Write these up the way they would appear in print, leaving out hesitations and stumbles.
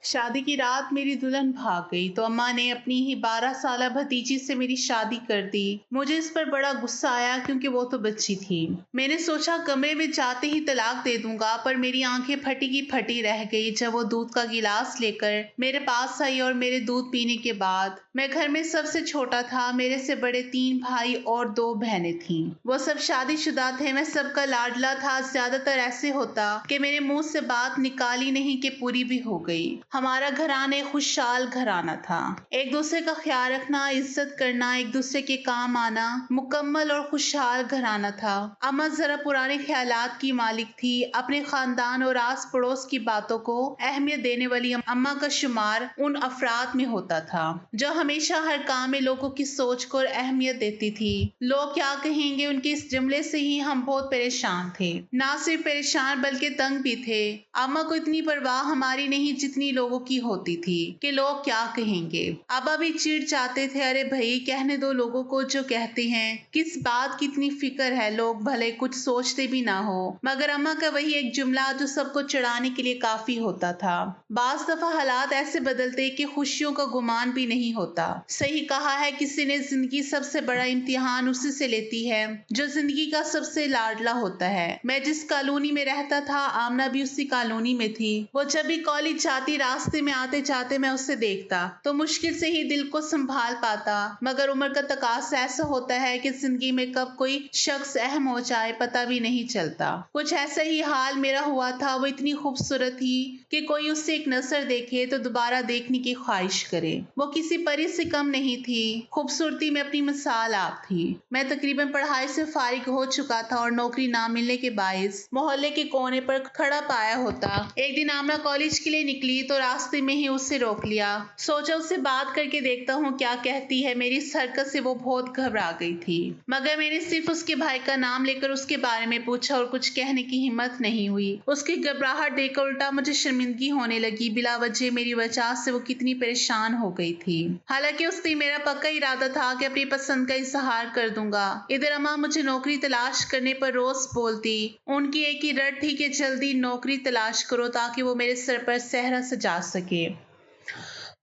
शादी की रात मेरी दुल्हन भाग गई तो अम्मा ने अपनी ही 12 साल भतीजी से मेरी शादी कर दी। मुझे इस पर बड़ा गुस्सा आया क्योंकि वो तो बच्ची थी। मैंने सोचा कमरे में जाते ही तलाक दे दूंगा, पर मेरी आंखें फटी की फटी रह गई जब वो दूध का गिलास लेकर मेरे पास आई और मेरे दूध पीने के बाद। मैं घर में सबसे छोटा था, मेरे से बड़े 3 भाई और 2 बहनें थीं। वो सब शादीशुदा थे, मैं सबका लाडला था। ज्यादातर ऐसे होता कि मेरे मुंह से बात निकाली नहीं कि पूरी भी हो गई। हमारा घराना एक खुशहाल घराना था। एक दूसरे का ख्याल रखना, इज्जत करना, एक दूसरे के काम आना, मुकम्मल और खुशहाल घराना था। अम्मा जरा पुराने ख्यालात की मालिक थी। अपने खानदान और आस पड़ोस की बातों को अहमियत देने वाली अम्मा का शुमार उन अफराद में होता था जो हमेशा हर काम में लोगों की सोच को अहमियत देती थी। लोग क्या कहेंगे, उनके इस जुमले से ही हम बहुत परेशान थे। ना सिर्फ परेशान बल्कि तंग भी थे। अम्मा को इतनी परवाह हमारी नहीं जितनी लोगों की होती थी कि लोग क्या कहेंगे। अब्बा भी चिढ़ जाते थे, अरे भाई कहने दो लोगों को जो कहते हैं, किस बात की इतनी फिक्र है, लोग भले कुछ सोचते भी ना हो। मगर अम्मा का वही एक जुमला जो सबको चिढ़ाने के लिए काफी होता था। बास दफा हालात ऐसे बदलते कि खुशियों का गुमान भी नहीं होता। सही कहा है किसी ने, जिंदगी सबसे बड़ा इम्तिहान उसी से लेती है जो जिंदगी का सबसे लाडला होता है। मैं जिस कॉलोनी में रहता था, आमना भी उसी कॉलोनी में थी। वो जब भी कॉलेज जाती, रास्ते में आते जाते मैं उसे देखता तो मुश्किल से ही दिल को संभाल पाता। मगर उम्र का तकाजा ऐसा होता है कि जिंदगी में कब कोई शख्स अहम हो जाए पता भी नहीं चलता। कुछ ऐसा ही हाल मेरा हुआ था। वो इतनी खूबसूरत थी कि कोई उससे एक नजर देखे तो दोबारा देखने की ख्वाहिश करे। वो किसी परी से कम नहीं थी। खूबसूरती में अपनी मिसाल आप थी। मैं तकरीबन पढ़ाई से फारिग हो चुका था और नौकरी ना मिलने के बायस मोहल्ले के कोने पर खड़ा पाया होता। एक दिन आमना कॉलेज के लिए निकली तो रास्ते में ही उससे रोक लिया। सोचा उससे बात करके देखता हूँ क्या कहती है। मेरी इस हरकत से वो बहुत घबरा गई थी, मगर मैंने सिर्फ उसके भाई का नाम लेकर उसके बारे में पूछा और कुछ कहने की हिम्मत नहीं हुई। उसकी घबराहट देखकर उल्टा मुझे शर्मिंदगी होने लगी। बिला वजह मेरी वजह से वो कितनी परेशान हो गई थी। हालांकि उस दिन मेरा पक्का इरादा था कि अपनी पसंद का इजहार कर दूंगा। इधर अम्मा मुझे नौकरी तलाश करने पर रोज बोलती। उनकी एक ही रट थी कि जल्दी नौकरी तलाश करो ताकि वो मेरे सर पर सहरा सजा सके।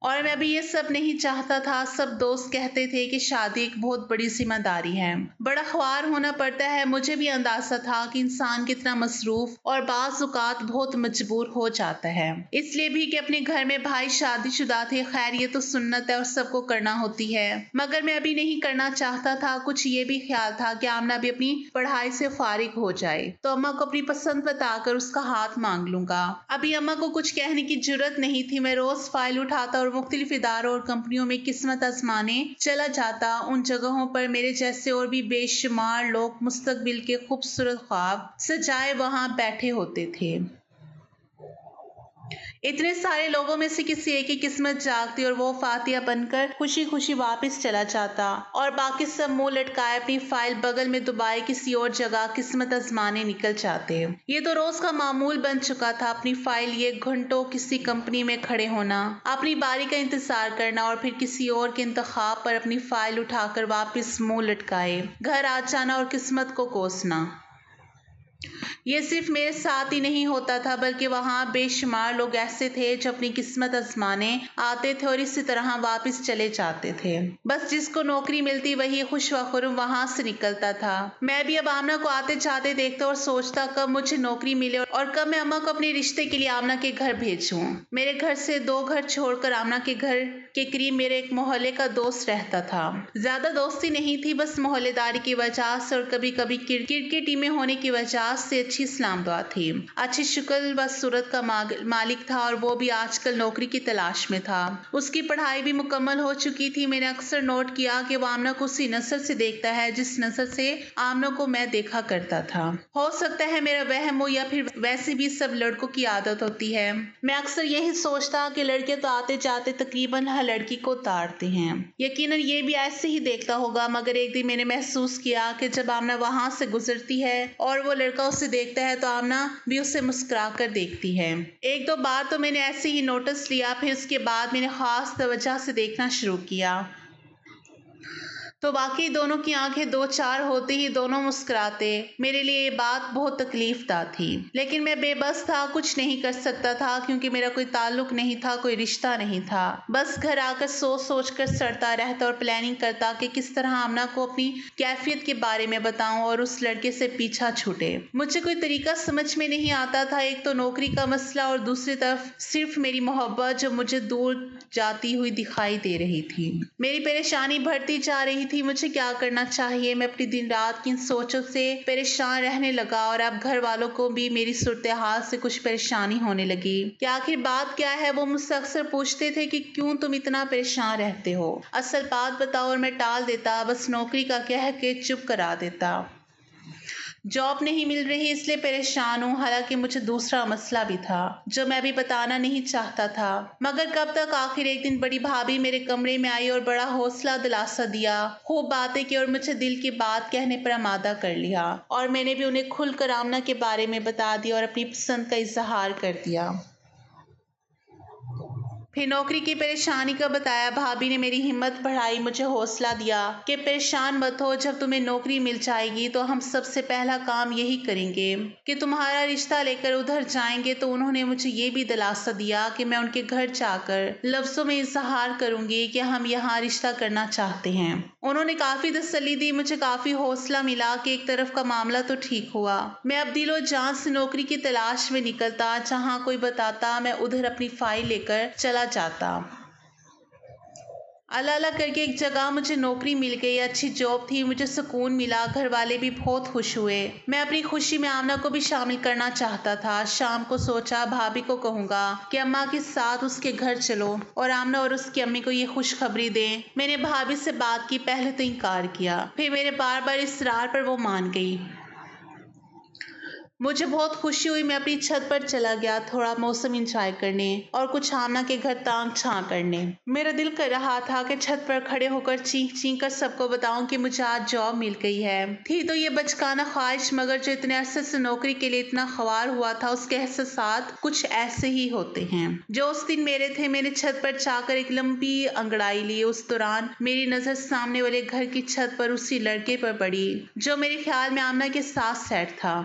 और मैं भी ये सब नहीं चाहता था। सब दोस्त कहते थे कि शादी एक बहुत बड़ी जिम्मेदारी है, बड़ा ख्वार होना पड़ता है। मुझे भी अंदाजा था कि इंसान कितना मसरूफ और बाज़ औक़ात बहुत मजबूर हो जाता है। इसलिए भी कि अपने घर में भाई शादीशुदा थे। खैर ये तो सुन्नत है और सबको करना होती है, मगर मैं अभी नहीं करना चाहता था। कुछ ये भी ख्याल था कि आमना भी अपनी पढ़ाई से फारिग हो जाए तो अम्मा को अपनी पसंद बताकर उसका हाथ मांग लूंगा। अभी अम्मा को कुछ कहने की जरूरत नहीं थी। मैं रोज फाइल उठाता और मुख्तलिफ इदारों और कंपनियों में किस्मत आजमाने चला जाता। उन जगहों पर मेरे जैसे और भी बेशुमार लोग मुस्तकबिल के खूबसूरत ख्वाब सजाए वहां बैठे होते थे। इतने सारे लोगों में से किसी एक की किस्मत जागती और वो फातिया बनकर खुशी खुशी वापस चला जाता और बाकी सब मुंह लटकाए अपनी फाइल बगल में दुबाए किसी और जगह किस्मत आजमाने निकल जाते। ये तो रोज का मामूल बन चुका था। अपनी फाइल लिए घंटों किसी कंपनी में खड़े होना, अपनी बारी का इंतजार करना और फिर किसी और के इंतखाब पर अपनी फाइल उठाकर वापस मुंह लटकाए घर आ जाना और किस्मत को कोसना। ये सिर्फ मेरे साथ ही नहीं होता था, बल्कि वहाँ बेशुमार लोग ऐसे थे जो अपनी किस्मत आजमाने आते थे और इसी तरह वापस चले जाते थे। बस जिसको नौकरी मिलती वही खुश व खुर्म वहाँ से निकलता था। मैं भी अब आमना को आते जाते देखता और सोचता कब मुझे नौकरी मिले और कब मैं अम्मा को अपने रिश्ते के लिए आमना के घर भेजूं। मेरे घर से 2 घर छोड़कर आमना के घर के करीब मेरे एक मोहल्ले का दोस्त रहता था। ज्यादा दोस्ती नहीं थी, बस मोहल्लेदारी की वजह से और कभी कभी क्रिकेट टीमें होने की वजह से अच्छी इस्लाम दुआ थी। अच्छी शक्ल व सूरत का मालिक था और वो भी आजकल नौकरी की तलाश में था। उसकी पढ़ाई भी मुकम्मल हो चुकी थी। मैंने अक्सर नोट किया कि वो आमना को उसी नजर से देखता है जिस नजर से आमना को मैं देखा करता था। हो सकता है मेरा वहम हो या फिर वैसे भी सब लड़कों की आदत होती है। मैं अक्सर यही सोचता कि लड़के तो आते जाते तकरीबन हर लड़की को ताड़ते हैं। यकीनन ये भी ऐसे ही देखता होगा, मगर एक दिन मैंने महसूस किया कि जब आमना वहां से गुजरती है और वो लड़का उसे देखता है तो आमना भी उसे मुस्कुरा कर देखती है। 1-2 बार तो मैंने ऐसे ही नोटिस लिया, फिर उसके बाद मैंने खास तवज्जो से देखना शुरू किया। تو باقی دونوں کی آنکھیں دو چار ہوتے ہی دونوں مسکراتے۔ میرے لیے یہ بات بہت تکلیف دہ تھی، لیکن میں بے بس تھا، کچھ نہیں کر سکتا تھا کیونکہ میرا کوئی تعلق نہیں تھا، کوئی رشتہ نہیں تھا۔ بس گھر آ کر سوچ سوچ کر سڑتا رہتا اور پلاننگ کرتا کہ کس طرح آمنہ کو اپنی کیفیت کے بارے میں بتاؤں اور اس لڑکے سے پیچھا چھوٹے۔ مجھے کوئی طریقہ سمجھ میں نہیں آتا تھا، ایک تو نوکری کا مسئلہ اور دوسری طرف صرف میری محبت جو مجھے دور جاتی ہوئی دکھائی دے رہی تھی۔ میری پریشانی بڑھتی جا رہی تھی، مجھے کیا کرنا چاہیے؟ میں اپنی دن رات کی ان سوچوں سے پریشان رہنے لگا اور اب گھر والوں کو بھی میری صورتحال سے کچھ پریشانی ہونے لگی کہ آخر بات کیا ہے۔ وہ مجھ سے اکثر پوچھتے تھے کہ کیوں تم اتنا پریشان رہتے ہو، اصل بات بتاؤ، اور میں ٹال دیتا، بس نوکری کا کہہ کے چپ کرا دیتا۔ جاب نہیں مل رہی اس لیے پریشان ہوں، حالانکہ مجھے دوسرا مسئلہ بھی تھا جو میں ابھی بتانا نہیں چاہتا تھا۔ مگر کب تک؟ آخر ایک دن بڑی بھابھی میرے کمرے میں آئی اور بڑا حوصلہ دلاسا دیا، خوب باتیں کی اور مجھے دل کی بات کہنے پر آمادہ کر لیا، اور میں نے بھی انہیں کھل کر آمنہ کے بارے میں بتا دیا اور اپنی پسند کا اظہار کر دیا۔ پھر نوکری کی پریشانی کا بتایا۔ بھابھی نے میری ہمت بڑھائی، مجھے حوصلہ دیا کہ پریشان مت ہو، جب تمہیں نوکری مل جائے گی تو ہم سب سے پہلا کام یہی کریں گے کہ تمہارا رشتہ لے کر ادھر جائیں گے۔ تو انہوں نے مجھے یہ بھی دلاسا دیا کہ میں ان کے گھر جا کر لفظوں میں اظہار کروں گی کہ ہم یہاں رشتہ کرنا چاہتے ہیں۔ انہوں نے کافی تسلی دی، مجھے کافی حوصلہ ملا کہ ایک طرف کا معاملہ تو ٹھیک ہوا۔ میں اب دل و جان سے نوکری کی تلاش میں نکلتا، جہاں کوئی بتاتا میں ادھر اپنی فائل لے کر چلا جاتا۔ اللہ اللہ کر کے ایک جگہ مجھے نوکری مل گئی، اچھی جاب تھی، مجھے سکون ملا، گھر والے بھی بہت خوش ہوئے۔ میں اپنی خوشی میں آمنہ کو بھی شامل کرنا چاہتا تھا۔ شام کو سوچا بھابھی کو کہوں گا کہ اماں کے ساتھ اس کے گھر چلو اور آمنہ اور اس کی امی کو یہ خوشخبری دیں۔ میں نے بھابھی سے بات کی، پہلے تو انکار کیا، پھر میرے بار بار اصرار پر وہ مان گئی۔ مجھے بہت خوشی ہوئی، میں اپنی چھت پر چلا گیا تھوڑا موسم انجوائے کرنے اور کچھ آمنہ کے گھر تانگ چھاں کرنے۔ میرا دل کر رہا تھا کہ چھت پر کھڑے ہو کر چینخ چینخ کر سب کو بتاؤں کہ مجھے آج جاب مل گئی ہے۔ تھی تو یہ بچکانہ خواہش، مگر جو اتنے عرصے سے نوکری کے لیے اتنا خوار ہوا تھا اس کے احساسات کچھ ایسے ہی ہوتے ہیں جو اس دن میرے تھے۔ میں نے چھت پر جا کر ایک لمبی انگڑائی لی، اس دوران میری نظر سامنے والے گھر کی چھت پر اسی لڑکے پر پڑی جو میرے خیال میں آمنہ کے ساتھ سیٹ تھا۔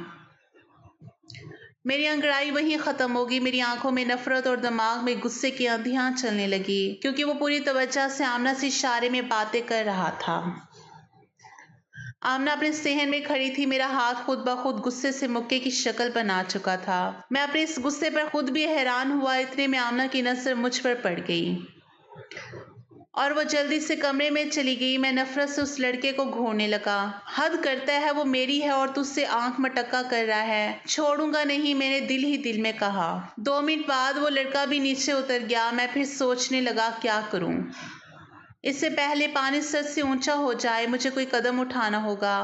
میری انگڑائی وہیں ختم ہوگی، میری آنکھوں میں نفرت اور دماغ میں غصے کی آندھیاں چلنے لگی، کیونکہ وہ پوری توجہ سے آمنہ سے اشارے میں باتیں کر رہا تھا۔ آمنہ اپنے صحن میں کھڑی تھی، میرا ہاتھ خود بخود غصے سے مکے کی شکل بنا چکا تھا۔ میں اپنے اس غصے پر خود بھی حیران ہوا، اتنے میں آمنہ کی نظر مجھ پر پڑ گئی اور وہ جلدی سے کمرے میں چلی گئی۔ میں نفرت سے اس لڑکے کو گھورنے لگا۔ حد کرتا ہے، وہ میری ہے اور تجھ سے آنکھ مٹکا کر رہا ہے، چھوڑوں گا نہیں، میں نے دل ہی دل میں کہا۔ 2 منٹ بعد وہ لڑکا بھی نیچے اتر گیا۔ میں پھر سوچنے لگا کیا کروں، اس سے پہلے پانی سر سے اونچا ہو جائے مجھے کوئی قدم اٹھانا ہوگا۔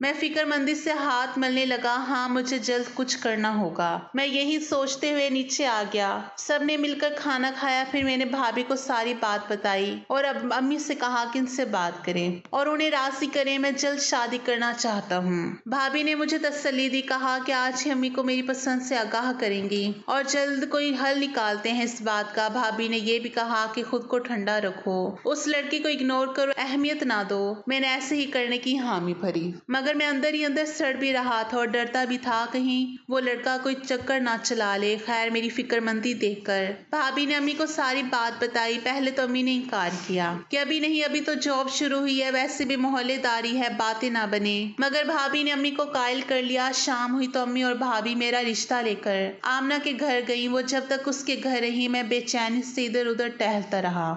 میں فکر مندی سے ہاتھ ملنے لگا، ہاں مجھے جلد کچھ کرنا ہوگا۔ میں یہی سوچتے ہوئے نیچے آ گیا۔ سب نے مل کر کھانا کھایا، پھر میں نے بھابھی کو ساری بات بتائی اور اب امی سے کہا کہ ان سے بات کریں اور انہیں راضی کریں، میں جلد شادی کرنا چاہتا ہوں۔ بھابھی نے مجھے تسلی دی، کہا کہ آج ہی امی کو میری پسند سے آگاہ کریں گی اور جلد کوئی حل نکالتے ہیں اس بات کا۔ بھابھی نے یہ بھی کہا کہ خود کو ٹھنڈا رکھو، اس لڑکی کو اگنور کرو، اہمیت نہ دو۔ میں نے ایسے ہی کرنے کی حامی بھری، مگر میں اندر ہی اندر سڑ بھی رہا تھا اور ڈرتا بھی تھا کہیں وہ لڑکا کوئی چکر نہ چلا لے۔ خیر میری فکر مندی دیکھ کر بھابھی نے امی کو ساری بات بتائی۔ پہلے تو امی نے انکار کیا کہ ابھی نہیں، ابھی تو جاب شروع ہوئی ہے، ویسے بھی محلے داری ہے، باتیں نہ بنے، مگر بھابھی نے امی کو قائل کر لیا۔ شام ہوئی تو امی اور بھابھی میرا رشتہ لے کر آمنہ کے گھر گئیں۔ وہ جب تک اس کے گھر رہی میں بے چینی سے ادھر ادھر ٹہلتا رہا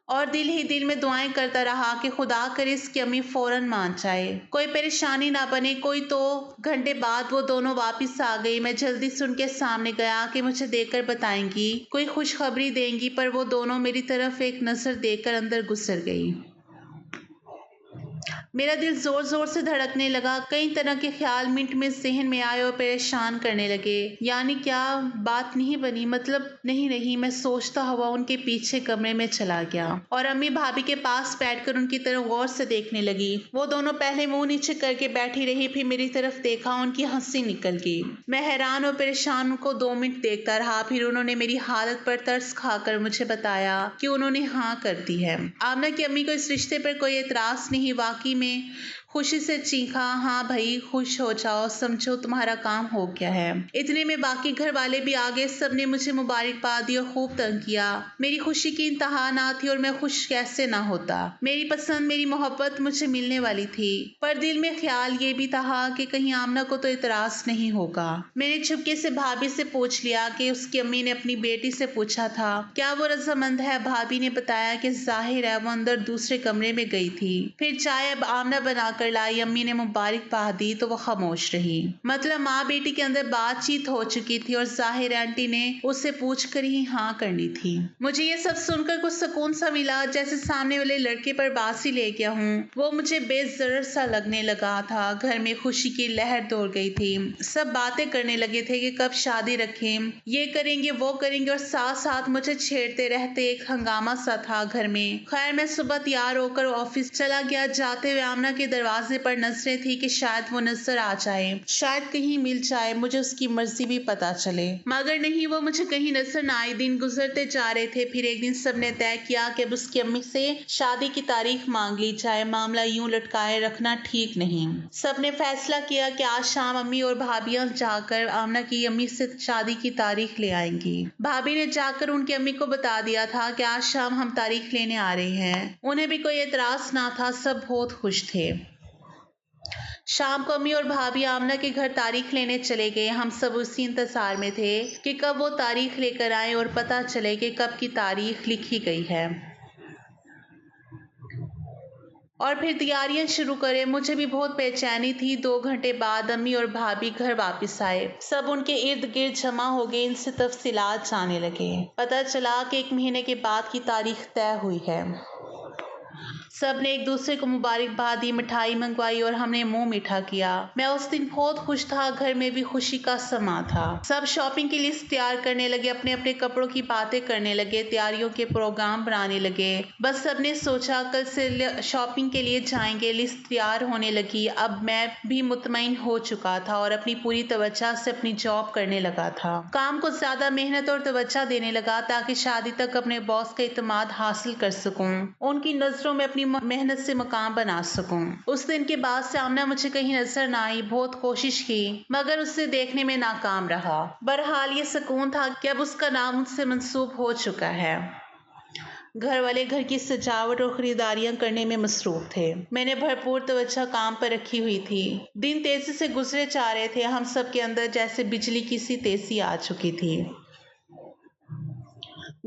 اور دل ہی دل میں دعائیں کرتا رہا کہ خدا کرے اس کی امی فوراً مان جائے، کوئی پریشانی نہ بنے کوئی۔ تو گھنٹے بعد وہ دونوں واپس آ گئی۔ میں جلدی سے ان کے سامنے گیا کہ مجھے دیکھ کر بتائیں گی، کوئی خوشخبری دیں گی، پر وہ دونوں میری طرف ایک نظر دے کر اندر گزر گئی۔ میرا دل زور زور سے دھڑکنے لگا، کئی طرح کے خیال منٹ میں ذہن میں آئے اور پریشان کرنے لگے۔ یعنی کیا بات نہیں بنی؟ مطلب نہیں، میں سوچتا ہوا ان کے پیچھے کمرے میں چلا گیا اور امی بھابھی کے پاس بیٹھ کر ان کی طرف غور سے دیکھنے لگی۔ وہ دونوں پہلے منہ نیچے کر کے بیٹھی رہی، پھر میری طرف دیکھا، ان کی ہنسی نکل گئی۔ میں حیران اور پریشان ان کو 2 منٹ دیکھتا رہا، پھر انہوں نے میری حالت پر ترس کھا کر مجھے بتایا کہ انہوں نے ہاں کر دی ہے۔ آمنہ کی امی کو اس رشتے پر کوئی اعتراض نہیں، واقعی میں خوشی سے چیخا، ہاں بھائی خوش ہو جاؤ، سمجھو تمہارا کام ہو گیا ہے۔ اتنے میں باقی گھر والے بھی آ گئے، سب نے مجھے مبارکباد دی اور خوب تنگ کیا۔ میری خوشی کی انتہا نہ تھی اور میں خوش کیسے نہ ہوتا۔ میری پسند، میری محبت مجھے ملنے والی تھی، پر دل میں خیال یہ بھی تھا کہ کہیں آمنہ کو تو اعتراض نہیں ہوگا۔ میں نے چھپکے سے بھابھی سے پوچھ لیا کہ اس کی امی نے اپنی بیٹی سے پوچھا تھا کیا وہ رضامند ہے۔ بھابھی نے بتایا کہ ظاہر ہے وہ اندر دوسرے کمرے میں گئی تھی۔ پھر چائے اب آمنہ بنا کر لائی، امی نے مبارکباد دی تو وہ خاموش رہی۔ مطلب ماں بیٹی کے اندر بات چیت ہو چکی تھی اور ظاہر آنٹی نے اس سے پوچھ کر ہی ہاں کرنی تھی۔ مجھے یہ سب سن کر کچھ سکون سا ملا، جیسے سامنے والے لڑکے پر باسی لے گیا ہوں۔ وہ مجھے بے ضرر سا لگنے لگا تھا۔ گھر میں خوشی کی لہر دوڑ گئی تھی، سب باتیں کرنے لگے تھے کہ کب شادی رکھیں، یہ کریں گے وہ کریں گے، اور ساتھ ساتھ مجھے چھیڑتے رہتے۔ ایک ہنگامہ سا تھا گھر میں۔ خیر میں صبح تیار ہو کر آفس چلا گیا۔ جاتے ہوئے آمنہ کے دروازے پر نظریں تھی کہ شاید وہ نظر آ جائے، شاید کہیں مل جائے، مجھے اس کی مرضی بھی پتہ چلے، مگر نہیں، وہ مجھے کہیں نظر نہ آئی۔ دن گزرتے جا رہے تھے، پھر ایک دن سب نے طے کیا کہ اب اس کی امی سے شادی کی تاریخ مانگ لی جائے، معاملہ یوں لٹکائے رکھنا ٹھیک نہیں۔ سب نے فیصلہ کیا کہ آج شام امی اور بھابیاں جا کر آمنہ کی امی سے شادی کی تاریخ لے آئیں گی۔ بھابھی نے جا کر ان کی امی کو بتا دیا تھا کہ آج شام ہم تاریخ لینے آ رہے ہیں۔ انہیں بھی کوئی اعتراض نہ تھا، سب بہت خوش تھے۔ شام کو امی اور بھابھی آمنہ کے گھر تاریخ لینے چلے گئے۔ ہم سب اسی انتظار میں تھے کہ کب وہ تاریخ لے کر آئیں اور پتہ چلے کہ کب کی تاریخ لکھی گئی ہے اور پھر تیاریاں شروع کریں۔ مجھے بھی بہت بے چینی تھی۔ 2 گھنٹے بعد امی اور بھابھی گھر واپس آئے، سب ان کے ارد گرد جمع ہو گئے، ان سے تفصیلات جاننے لگے۔ پتہ چلا کہ 1 مہینے کے بعد کی تاریخ طے ہوئی ہے۔ سب نے ایک دوسرے کو مبارکباد دی، مٹھائی منگوائی اور ہم نے منہ میٹھا کیا۔ میں اس دن بہت خوش تھا، گھر میں بھی خوشی کا سما تھا۔ سب شاپنگ کی لسٹ تیار کرنے لگے، اپنے اپنے کپڑوں کی باتیں کرنے لگے، تیاریوں کے پروگرام بنانے لگے۔ بس سب نے سوچا کل سے شاپنگ کے لیے جائیں گے۔ لسٹ تیار ہونے لگی، اب میں بھی مطمئن ہو چکا تھا اور اپنی پوری توجہ سے اپنی جاب کرنے لگا تھا۔ کام کو زیادہ محنت اور توجہ دینے لگا تاکہ شادی تک اپنے باس کا اعتماد حاصل کر سکوں، ان کی نظروں میں اپنی محنت سے مقام بنا سکوں۔ اس دن کے بعد سے آمنہ مجھے کہیں نظر نہ آئی، بہت کوشش کی مگر اسے دیکھنے میں ناکام رہا۔ بہرحال یہ سکون تھا کہ اب اس کا نام مجھ سے منسوب ہو چکا ہے۔ گھر والے گھر کی سجاوٹ اور خریداریاں کرنے میں مصروف تھے، میں نے بھرپور توجہ کام پر رکھی ہوئی تھی۔ دن تیزی سے گزرے جا رہے تھے، ہم سب کے اندر جیسے بجلی کی سی تیزی آ چکی تھی۔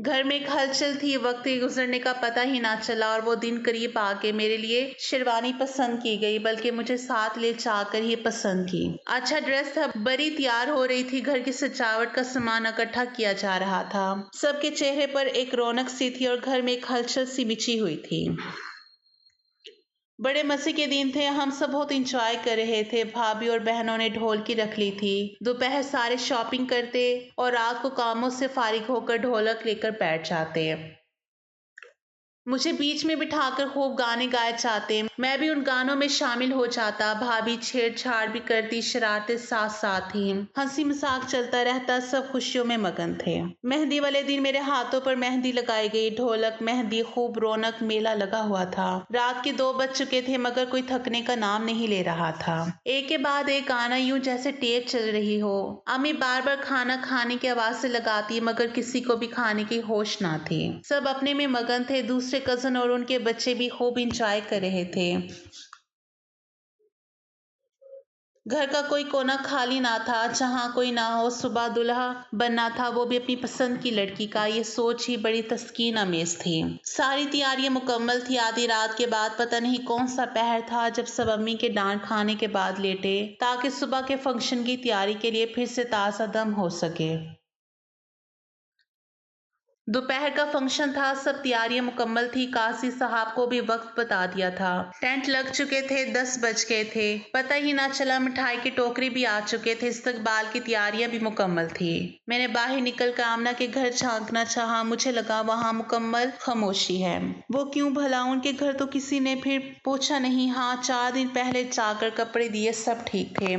گھر میں ایک ہلچل تھی، وقت کے گزرنے کا پتہ ہی نہ چلا اور وہ دن قریب آ کے میرے لیے شیروانی پسند کی گئی، بلکہ مجھے ساتھ لے جا کر ہی پسند کی۔ اچھا ڈریس تھا، بڑی تیار ہو رہی تھی، گھر کی سجاوٹ کا سامان اکٹھا کیا جا رہا تھا، سب کے چہرے پر ایک رونق سی تھی اور گھر میں ایک ہلچل سی مچی ہوئی تھی۔ بڑے مزے کے دن تھے، ہم سب بہت انجوائے کر رہے تھے۔ بھابھی اور بہنوں نے ڈھولکی رکھ لی تھی، دوپہر سارے شاپنگ کرتے اور رات کو کاموں سے فارغ ہو کر ڈھولک لے کر بیٹھ جاتے، مجھے بیچ میں بٹھا کر خوب گانے گائے جاتے، میں بھی ان گانوں میں شامل ہو جاتا۔ بھابھی چھیڑ چھاڑ بھی کرتی، شرارتیں ساتھ ساتھ تھیں، ہنسی مذاق چلتا رہتا، سب خوشیوں میں مگن تھے۔ مہندی والے دن میرے ہاتھوں پر مہندی لگائی گئی، ڈھولک، مہندی، خوب رونق، میلہ لگا ہوا تھا۔ رات کے 2 بج چکے تھے مگر کوئی تھکنے کا نام نہیں لے رہا تھا، ایک کے بعد ایک آنا، یوں جیسے ٹیپ چل رہی ہو۔ امی بار بار کھانا کھانے کی آوازیں لگاتی مگر کسی کو بھی کھانے کی ہوش نہ تھی، سب اپنے میں مگن تھے۔ دوسرے کزن اور ان کے بچے بھی خوب انجوائے کر رہے تھے۔ گھر کا کوئی کونا خالی نہ تھا جہاں کوئی نہ ہو۔ صبح دلہا بننا تھا، وہ بھی اپنی پسند کی لڑکی کا، یہ سوچ ہی بڑی تسکین آمیز تھی۔ ساری تیاریاں مکمل تھی۔ آدھی رات کے بعد پتہ نہیں کون سا پہر تھا جب سب امی کے ڈانٹ کھانے کے بعد لیٹے تاکہ صبح کے فنکشن کی تیاری کے لیے پھر سے تازہ دم ہو سکے۔ दोपहर का फंक्शन था, सब तैयारियां मुकम्मल थी। काजी साहब को भी वक्त बता दिया था। टेंट लग चुके थे, 10 बज गए थे। पता ही ना चला, मिठाई के टोकरे भी आ चुके थे। इस्तकबाल की तैयारियां भी मुकम्मल थी। मैंने बाहर निकलकर आमना के घर झांकना चाहा। मुझे लगा वहां मुकम्मल खामोशी है। वो क्यों भला, उनके घर तो किसी ने फिर पूछा नहीं। हाँ, 4 दिन पहले जाकर कपड़े दिए, सब ठीक थे,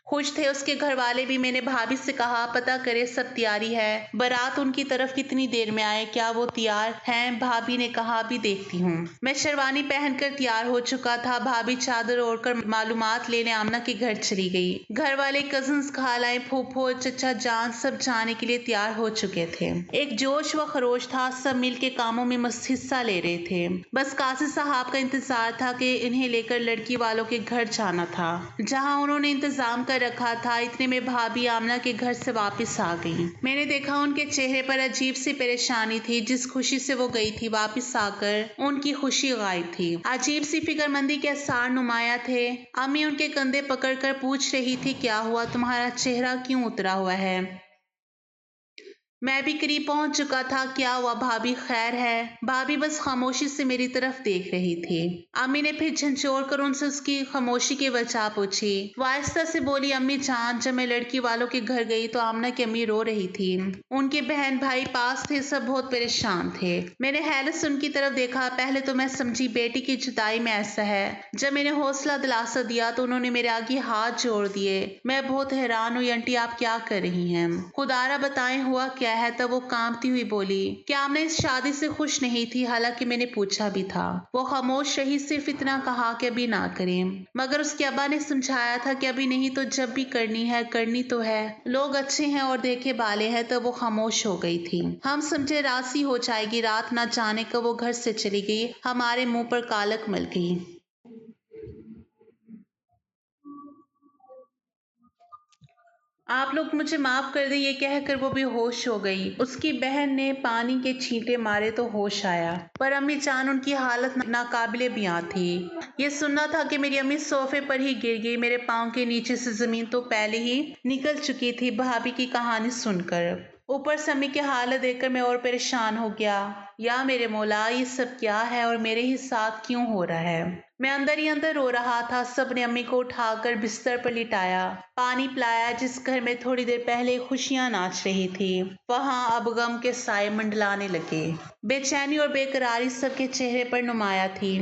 खुश थे उसके घर वाले भी। मैंने भाभी से कहा पता करे सब तैयारी है, बारात उनकी तरफ कितनी देर में आए, क्या वो तैयार हैं? भाभी ने कहा अभी देखती हूँ। मैं शेरवानी पहनकर तैयार हो चुका था। भाभी चादर ओढ़कर मालूमात लेने आमना के घर चली गई। घर वाले कजन्स, खालाएं, फूफो, चचा जान सब जाने के लिए तैयार हो चुके थे। एक जोश व खरोश था, सब मिल के कामों में मस्त हिस्सा ले रहे थे। बस काजी साहब का इंतजार था कि इन्हें लेकर लड़की वालों के घर जाना था, जहाँ उन्होंने इंतजाम कर रखा था। इतने में भाभी आमना के घर से वापस आ गई। मैंने देखा उनके चेहरे पर अजीब सी परेशानी थी। जिस खुशी से वो गई थी, वापस आकर उनकी खुशी गायब थी। अजीब सी फिक्रमंदी के आसार नुमाया थे। अम्मी उनके कंधे पकड़कर पूछ रही थी क्या हुआ, तुम्हारा चेहरा क्यों उतरा हुआ है? मैं भी करीब पहुंच चुका था। क्या हुआ भाभी, खैर है? भाभी बस खामोशी से मेरी तरफ देख रही थी। अम्मी ने फिर झंझोड़ कर उनसे उसकी खामोशी की वजह पूछी। वो आहिस्ता से बोली, अम्मी जान, जब मैं लड़की वालों के घर गई तो आमना की अम्मी रो रही थी। उनके बहन भाई पास थे, सब बहुत परेशान थे। मैंने हैरत से उनकी तरफ देखा। पहले तो मैं समझी बेटी की जुदाई में ऐसा है। जब मैंने हौसला दिलासा दिया तो उन्होंने मेरे आगे हाथ जोड़ दिए। मैं बहुत हैरान हुई, आंटी आप क्या कर रही हैं? खुदारा बताएं हुआ क्या है? तब वो कांपती हुई बोली, क्या आपने इस शादी से खुश नहीं थी? हालांकि मैंने पूछा भी था। वो खामोश रही, सिर्फ इतना कहा कि अभी ना करें। मगर उसके अब्बा ने समझाया था कि अभी नहीं तो जब भी करनी है करनी तो है, लोग अच्छे हैं और देखे बाले हैं। तब वो खामोश हो गई थी। हम समझे रासी हो जाएगी। रात ना जाने कब वो घर से चली गई, हमारे मुंह पर कालक मल गई। आप लोग मुझे माफ कर दें, ये कहकर वो बेहोश हो गई। उसकी बहन ने पानी के छींटे मारे तो होश आया, पर अम्मी जान उनकी हालत नाकाबिले बयां थी। ये सुनना था कि मेरी अम्मी सोफे पर ही गिर गई। मेरे पाँव के नीचे से जमीन तो पहले ही निकल चुकी थी भाभी की कहानी सुनकर। ऊपर से अम्मी की हालत देखकर मैं और परेशान हो गया। या मेरे मौला, ये सब क्या है और मेरे ही साथ क्यों हो रहा है? मैं अंदर ही अंदर रो रहा था। सब ने अम्मी को उठाकर बिस्तर पर लिटाया, पानी पिलाया। जिस घर में थोड़ी देर पहले खुशियां नाच रही थी, वहां अब गम के साए मंडलाने लगे। बेचैनी और बेकरारी सबके चेहरे पर नुमाया थी।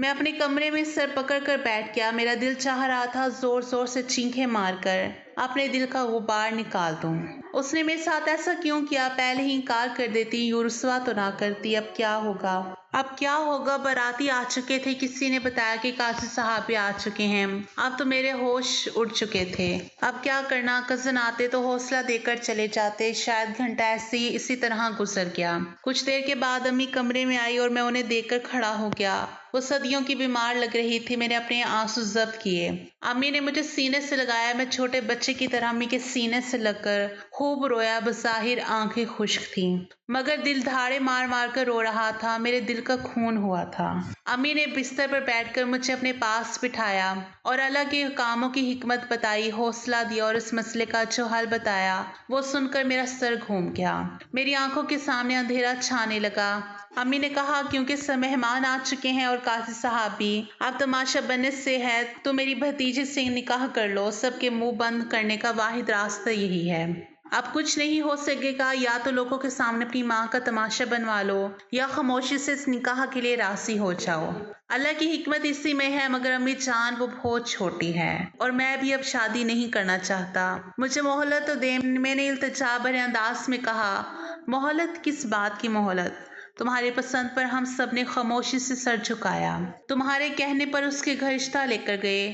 मैं अपने कमरे में सर पकड़कर बैठ गया। मेरा दिल चाह रहा था जोर जोर से चीखें मारकर अपने दिल का गुबार निकाल दूं। उसने मेरे साथ ऐसा क्यों किया? पहले ही इनकार कर देती, यूं रुस्वा तो ना करती। अब क्या होगा? अब क्या होगा? बाराती आ चुके थे, किसी ने बताया कि काजी साहब भी आ चुके हैं। अब तो मेरे होश उड़ चुके थे। अब क्या करना? कजन आते तो हौसला देकर चले जाते। शायद घंटा ऐसे ही इसी तरह गुजर गया। कुछ देर के बाद अम्मी कमरे में आई और मैं उन्हें देखकर खड़ा हो गया। वो सदियों की बीमार लग रही थी। मैंने अपने आंसू जब्त किए। अम्मी ने मुझे सीने से लगाया। मैं छोटे बच्चे की तरह अम्मी के सीने से लगकर खूब रोया। बज़ाहिर आंखें खुश्क थीं, मगर दिल धाड़े मार मार कर रो रहा था। मेरे दिल का खून हुआ था। अम्मी ने बिस्तर पर बैठकर मुझे अपने पास बिठाया और अल्लाह के कामों की हिकमत बताई, हौसला दिया और इस मसले का जो हल बताया वो सुनकर मेरा सर घूम गया। मेरी आंखों के सामने अंधेरा छाने लगा। अम्मी ने कहा, क्योंकि सब मेहमान आ चुके हैं और काजी साहब भी, अब तमाशा बनने से है तो मेरी भतीजे से निकाह कर लो। सबके मुंह बंद करने का वाहिद रास्ता यही है। अब कुछ नहीं हो सकेगा। या तो लोगों के सामने अपनी माँ का तमाशा बनवा लो, या खामोशी से इस निकाह के लिए राजी हो जाओ। अल्लाह की हिकमत इसी में है। मगर अम्मी जान, वो बहुत छोटी है और मैं भी अब शादी नहीं करना चाहता। मुझे मोहलत तो दे। मैंने इल्तिजा भरे अंदाज में कहा। मोहलत? किस बात की मोहलत? तुम्हारी पसंद पर हम सब ने खामोशी से सर झुकाया। तुम्हारे कहने पर उसके घर रिश्ता लेकर गए,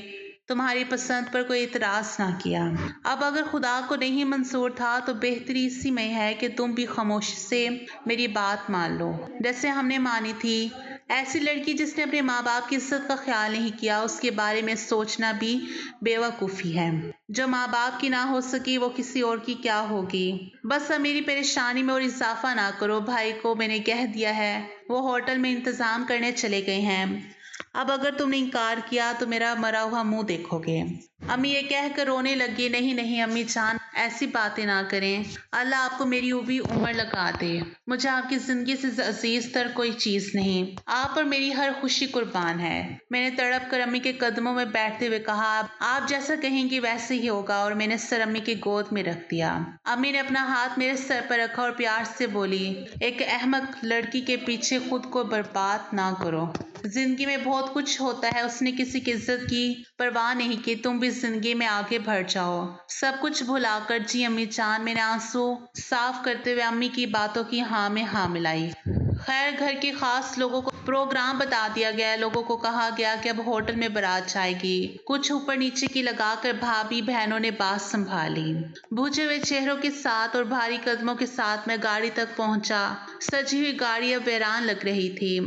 तुम्हारी पसंद पर कोई इतराज ना किया। अब अगर खुदा को नहीं मंजूर था तो बेहतरी इसी में है कि तुम भी खामोशी से मेरी बात मान लो, जैसे हमने मानी थी। ऐसी लड़की जिसने अपने माँ बाप की इज्जत का ख्याल नहीं किया, उसके बारे में सोचना भी बेवकूफ़ी है। जो माँ बाप की ना हो सकी वो किसी और की क्या होगी? बस अब मेरी परेशानी में और इजाफा ना करो। भाई को मैंने कह दिया है, वो होटल में इंतजाम करने चले गए हैं। अब अगर तुमने इनकार किया तो मेरा मरा हुआ मुंह देखोगे। अम्मी ये कहकर रोने लगी। नहीं नहीं अम्मी जान, ऐसी बातें ना करें। अल्लाह आपको मेरी भी उम्र लगा दे। मुझे आपकी जिंदगी से अजीज तर कोई चीज नहीं। आप और मेरी हर खुशी कुर्बान है। मैंने तड़प कर अम्मी के कदमों में बैठते हुए कहा, आप जैसा कहेंगी वैसे ही होगा, और मैंने सर अम्मी की गोद में रख दिया। अम्मी ने अपना हाथ मेरे सर पर रखा और प्यार से बोली, एक अहमक लड़की के पीछे खुद को बर्बाद ना करो। जिंदगी में बहुत कुछ होता है, उसने किसी की इज्जत की परवाह नहीं की। तुम भी जिंदगी में आगे बढ़ जाओ, सब कुछ भुलाकर। जी अम्मी जान, मैंने आंसू साफ करते हुए अम्मी की बातों की हाँ में हाँ मिलाई। खैर घर के खास लोगों को प्रोग्राम बता दिया गया। लोगों को कहा गया कि अब होटल में बारात जाएगी। कुछ ऊपर नीचे की लगाकर भाभी बहनों ने बात संभाली। बुझे हुए चेहरों के साथ और भारी कदमों के साथ मैं गाड़ी तक पहुंचा। सजी हुई गाड़ी अब वीरान लग रही थी।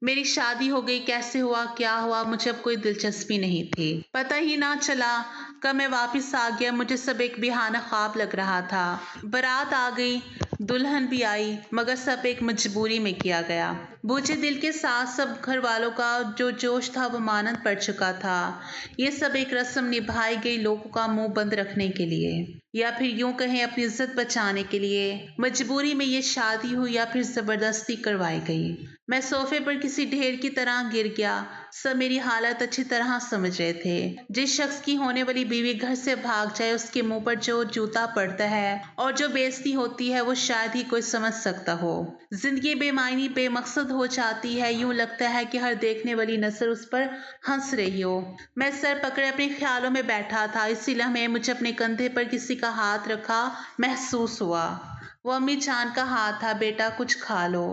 मेरी शादी हो गई, कैसे हुआ क्या हुआ मुझे अब कोई दिलचस्पी नहीं थी। पता ही ना चला कब मैं वापस आ गया। मुझे सब एक बेहाना ख्वाब लग रहा था। बारात आ गई, दुल्हन भी आई, मगर सब एक मजबूरी में किया गया। बूझे दिल के साथ सब घर वालों का जो जोश था वो मानद पड़ चुका था। ये सब एक रस्म निभाई गई, लोगों का मुंह बंद रखने के लिए, या फिर यूं कहें अपनी इज्जत बचाने के लिए। मजबूरी में ये शादी हुई या फिर जबरदस्ती करवाई गई। मैं सोफे पर किसी ढेर की तरह गिर गया। सब मेरी हालत अच्छी तरह समझ रहे थे। जिस शख्स की होने वाली बीवी घर से भाग जाए, उसके मुंह पर जो जूता पड़ता है और जो बेइज्जती होती है वो शायद ही कोई समझ सकता हो। जिंदगी बेमायनी बेमकसद हो जाती है। यूं लगता है कि हर देखने वाली नजर उस पर हंस रही हो। मैं सर पकड़े अपने ख्यालों में बैठा था। इसी लम्हे मुझे अपने कंधे पर किसी का हाथ रखा महसूस हुआ। वो अम्मी जान का हाथ था। बेटा कुछ खा लो,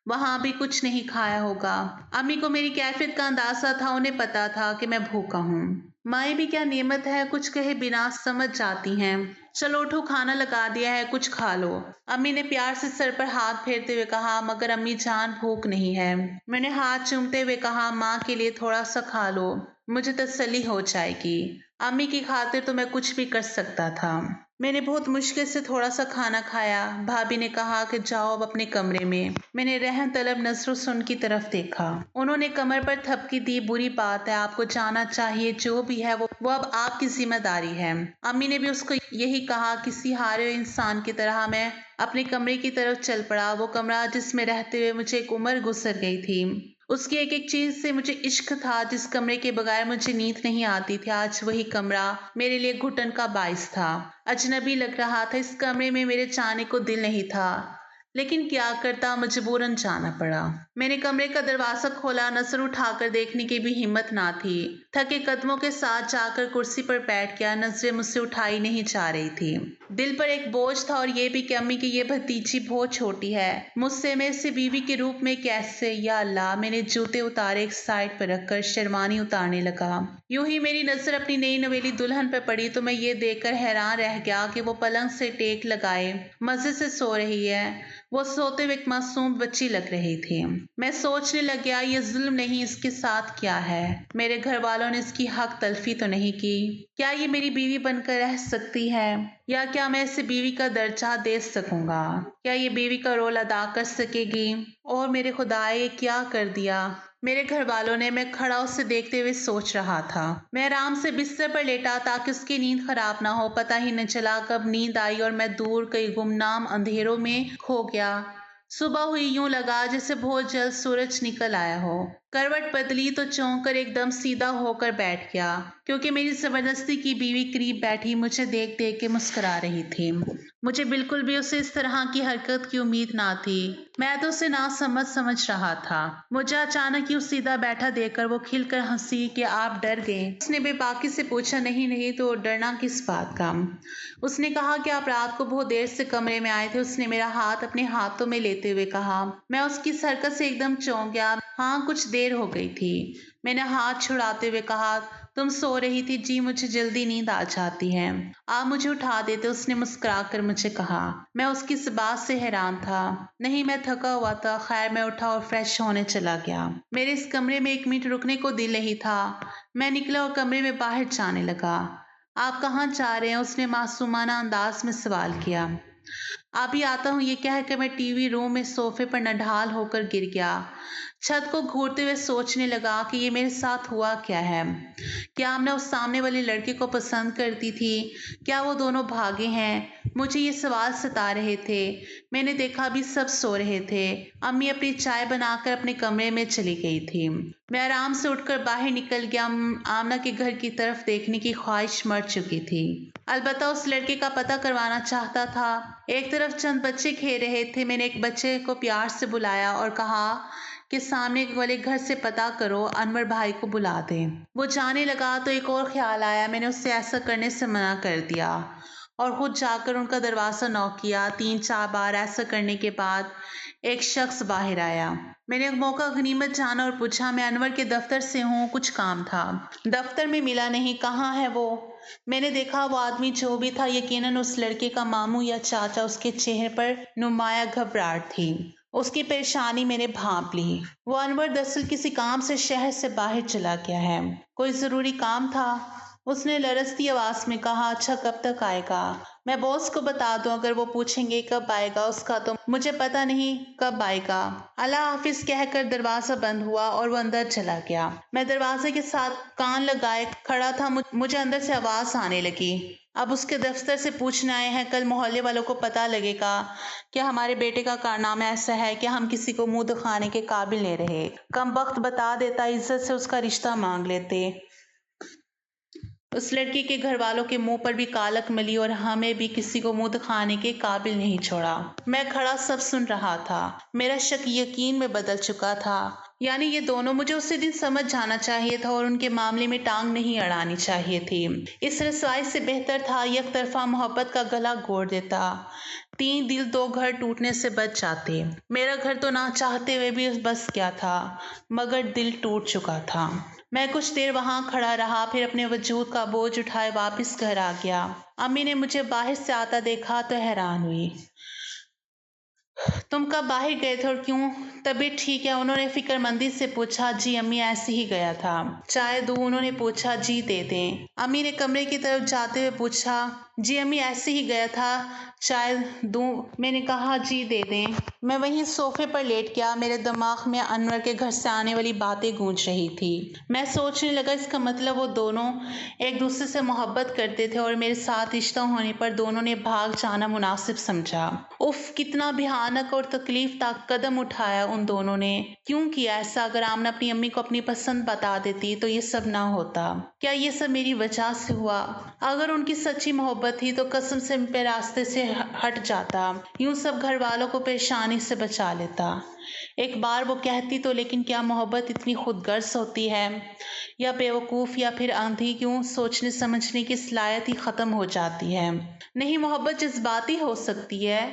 वहां भी कुछ नहीं खाया होगा। अम्मी को मेरी कैफियत का अंदाजा था। उन्हें पता था कि मैं भूखा हूँ। माएँ भी क्या नेमत है, कुछ कहे बिना समझ जाती हैं। चलो उठो, खाना लगा दिया है, कुछ खा लो। अम्मी ने प्यार से सर पर हाथ फेरते हुए कहा, मगर अम्मी जान भूख नहीं है। मैंने हाथ चूमते हुए कहा, माँ के लिए थोड़ा सा खा लो, मुझे तसल्ली हो जाएगी। अम्मी की खातिर तो मैं कुछ भी कर सकता था। मैंने बहुत मुश्किल से थोड़ा सा खाना खाया। भाभी ने कहा कि जाओ अब अपने कमरे में। मैंने रहम तलब नजरों से उनकी तरफ देखा। उन्होंने कमर पर थपकी दी। बुरी बात है, आपको जाना चाहिए। जो भी है वो अब आपकी जिम्मेदारी है। अम्मी ने भी उसको यही कहा। किसी हारे हुए इंसान की तरह मैं अपने कमरे की तरफ चल पड़ा। वो कमरा जिसमें रहते हुए मुझे एक उम्र गुजर गई थी। उसकी एक एक चीज से मुझे इश्क था। जिस कमरे के बगैर मुझे नींद नहीं आती थी, आज वही कमरा मेरे लिए घुटन का बाइस था। अजनबी लग रहा था। इस कमरे में मेरे जाने को दिल नहीं था, लेकिन क्या करता, मजबूरन जाना पड़ा। मैंने कमरे का दरवाजा खोला। नजर उठाकर देखने की भी हिम्मत ना थी। थके कदमों के साथ जाकर कुर्सी पर बैठ गया। नजरें मुझसे उठाई नहीं जा रही थी। दिल पर एक बोझ था, और ये भी कि अम्मी की ये भतीजी बहुत छोटी है। मुझसे मैं इसे बीवी के रूप में कैसे, या अल्लाह। मैंने जूते उतारे, एक साइड पर रखकर शेरवानी उतारने लगा। यूं ही मेरी नजर अपनी नई नवेली दुल्हन पर पड़ी तो मैं ये देखकर हैरान रह गया कि वो पलंग से टेक लगाए मजे से सो रही है। वो सोते हुए एक मासूम बच्ची लग रही थी। मैं सोचने लग गया, ये जुल्म नहीं, इसके साथ क्या है? मेरे घर वालों ने इसकी हक तलफी तो नहीं की? क्या ये मेरी बीवी बनकर रह सकती है? या क्या मैं इसे बीवी का दर्जा दे सकूंगा? क्या ये बीवी का रोल अदा कर सकेगी? और मेरे खुदा, ये क्या कर दिया मेरे घर वालों ने? मैं खड़ा उसे देखते हुए सोच रहा था। मैं आराम से बिस्तर पर लेटा ताकि उसकी नींद खराब ना हो। पता ही न चला कब नींद आई और मैं दूर कई गुमनाम अंधेरों में खो गया। सुबह हुई, यूं लगा जैसे बहुत जल्द सूरज निकल आया हो। करवट बदली तो चौंक कर एकदम सीधा होकर बैठ गया, क्योंकि मेरी जबरदस्ती की बीवी करीब बैठी मुझे देख देख के मुस्कुरा रही थी। मुझे बिल्कुल भी उसे इस तरह की हरकत की उम्मीद ना थी। मैं तो उसे ना समझ रहा था। मुझे अचानक यूं सीधा बैठा देखकर वो खिलकर हंसी कि आप डर गए। उसने बेबाकी से पूछा, नहीं नहीं, तो डरना किस बात का? उसने कहा कि आप रात को बहुत देर से कमरे में आए थे। उसने मेरा हाथ अपने हाथों में लेते हुए कहा। मैं उसकी इस हरकत से एकदम चौंक गया। हाँ, कुछ देर हो गई थी। मैंने हाथ छुड़ाते हुए कहा, तुम सो रही थी? जी, मुझे जल्दी नींद आ जाती है, आप मुझे उठा देते। उसने मुस्कुराकर मुझे कहा। मैं उसकी इस बात से हैरान था। नहीं, मैं थका हुआ था। खैर, मैं उठा और फ्रेश होने चला गया। मेरे इस कमरे में एक मिनट रुकने को दिल नहीं था। मैं निकला और कमरे में बाहर जाने लगा। आप कहाँ जा रहे हैं? उसने मासूमाना अंदाज में सवाल किया। ابھی آتا ہوں، یہ کہہ کر میں ٹی وی روم میں صوفے پر نڈھال ہو کر گر گیا۔ چھت کو گھورتے ہوئے سوچنے لگا کہ یہ میرے ساتھ ہوا کیا ہے۔ کیا آمنہ اس سامنے والے لڑکے کو پسند کرتی تھی؟ کیا وہ دونوں بھاگے ہیں؟ مجھے یہ سوال ستا رہے تھے۔ میں نے دیکھا ابھی سب سو رہے تھے۔ امی اپنی چائے بنا کر اپنے کمرے میں چلی گئی تھی۔ میں آرام سے اٹھ کر باہر نکل گیا۔ آمنہ کے گھر کی طرف دیکھنے کی خواہش مر چکی تھی۔ البتہ اس لڑکے کا پتہ کروانا چاہتا تھا۔ ایک طرف چند بچے کھیل رہے تھے۔ میں نے ایک بچے کو پیار سے بلایا اور کہا کہ سامنے والے گھر سے پتہ کرو، انور بھائی کو بلا دیں۔ وہ جانے لگا تو ایک اور خیال آیا۔ میں نے اس سے ایسا کرنے سے منع کر دیا اور خود جا کر ان کا دروازہ نوک کیا۔ 3-4 بار ایسا کرنے کے بعد ایک شخص باہر آیا۔ میں نے موقع غنیمت جانا اور پوچھا، میں انور کے دفتر سے ہوں، کچھ کام تھا۔ دفتر میں ملا نہیں، کہاں ہے وہ؟ میں نے دیکھا وہ آدمی جو بھی تھا یقیناً اس لڑکے کا ماموں یا چاچا۔ اس کے چہرے پر نمایاں گھبراہٹ تھی۔ اس کی پریشانی میں نے بھانپ لی۔ وہ انور دراصل کسی کام سے شہر سے باہر چلا گیا ہے۔ کوئی ضروری کام تھا؟ اس نے لرزتی آواز میں کہا۔ اچھا، کب تک آئے گا؟ میں باس کو بتا دوں، اگر وہ پوچھیں گے کب آئے گا اس کا تو مجھے پتہ نہیں کب آئے گا۔ اللہ حافظ کہہ کر دروازہ بند ہوا اور وہ اندر چلا گیا۔ میں دروازے کے ساتھ کان لگائے کھڑا تھا۔ مجھے اندر سے آواز آنے لگی۔ اب اس کے دفتر سے پوچھنے آئے ہیں، کل محلے والوں کو پتہ لگے گا کہ ہمارے بیٹے کا کارنامہ ایسا ہے کہ ہم کسی کو منہ دکھانے کے قابل نہیں رہے۔ کم بخت بتا دیتا، عزت سے اس کا رشتہ مانگ لیتے۔ اس لڑکی کے گھر والوں کے منہ پر بھی کالک ملی اور ہمیں بھی کسی کو منہ دکھانے کے قابل نہیں چھوڑا۔ میں کھڑا سب سن رہا تھا۔ میرا شک یقین میں بدل چکا تھا۔ یعنی یہ دونوں، مجھے اسی دن سمجھ جانا چاہیے تھا اور ان کے معاملے میں ٹانگ نہیں اڑانی چاہیے تھی۔ اس رسوائی سے بہتر تھا یک طرفہ محبت کا گلا گھونٹ دیتا۔ 3 دل 2 گھر ٹوٹنے سے بچ جاتے۔ میرا گھر تو نہ چاہتے ہوئے بھی بس گیا تھا، مگر دل ٹوٹ چکا تھا۔ میں کچھ دیر وہاں کھڑا رہا، پھر اپنے وجود کا بوجھ اٹھائے واپس گھر آ گیا۔ امی نے مجھے باہر سے آتا دیکھا تو حیران ہوئی۔ تم کب باہر گئے تھے اور کیوں؟ طبیعت ٹھیک ہے؟ انہوں نے فکر مندی سے پوچھا۔ جی امی، ایسے ہی گیا تھا۔ چائے دوں؟ انہوں نے پوچھا۔ جی دے دیں۔ امی نے کمرے کی طرف جاتے ہوئے پوچھا۔ جی امی، ایسے ہی گیا تھا، چائے دوں؟ میں نے کہا جی دے دیں۔ میں وہیں صوفے پر لیٹ گیا۔ میرے دماغ میں انور کے گھر سے آنے والی باتیں گونج رہی تھی۔ میں سوچنے لگا اس کا مطلب وہ دونوں ایک دوسرے سے محبت کرتے تھے اور میرے ساتھ رشتہ ہونے پر دونوں نے بھاگ جانا مناسب سمجھا۔ اف، کتنا بھیانک اور تکلیف دہ قدم اٹھایا ان دونوں نے۔ کیوں کیا ایسا؟ اگر آمنہ اپنی امی کو اپنی پسند بتا دیتی تو یہ سب نہ ہوتا۔ کیا یہ سب میری وجہ سے ہوا؟ اگر ان کی سچی محبت تھی تو قسم سے میرے راستے سے ہٹ جاتا، یوں سب گھر والوں کو پریشانی سے بچا لیتا۔ ایک بار وہ کہتی تو لیکن کیا محبت اتنی خود غرض ہوتی ہے؟ یا بیوقوف، یا پھر اندھی؟ کیوں سوچنے سمجھنے کی صلاحیت ہی ختم ہو جاتی ہے؟ نہیں، محبت جذباتی ہو سکتی ہے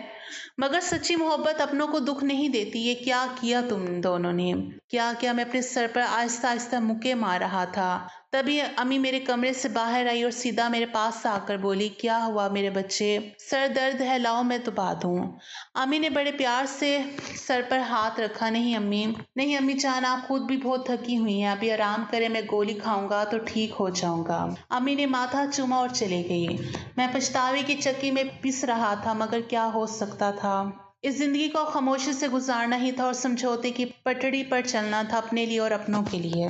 مگر سچی محبت اپنوں کو دکھ نہیں دیتی۔ یہ کیا کیا تم دونوں نے؟ کیا میں اپنے سر پر آہستہ آہستہ مکے مار رہا تھا۔ تبھی امی میرے کمرے سے باہر آئی اور سیدھا میرے پاس آ کر بولی، کیا ہوا میرے بچے؟ سر درد ہے، لاؤ میں دبا دوں۔ امی نے بڑے پیار سے سر پر ہاتھ رکھا۔ نہیں امی، نہیں امی جان، آپ خود بھی بہت تھکی ہوئی ہیں، ابھی آرام کریں، میں گولی کھاؤں گا تو ٹھیک ہو جاؤں گا۔ امی نے ماتھا چوما اور چلے گئی۔ میں پچھتاوے کی چکی میں پس رہا تھا مگر کیا ہو سکتا تھا؟ اس زندگی کو خاموشی سے گزارنا ہی تھا اور سمجھوتے کی پٹڑی پر چلنا تھا، اپنے لیے اور اپنوں کے لیے۔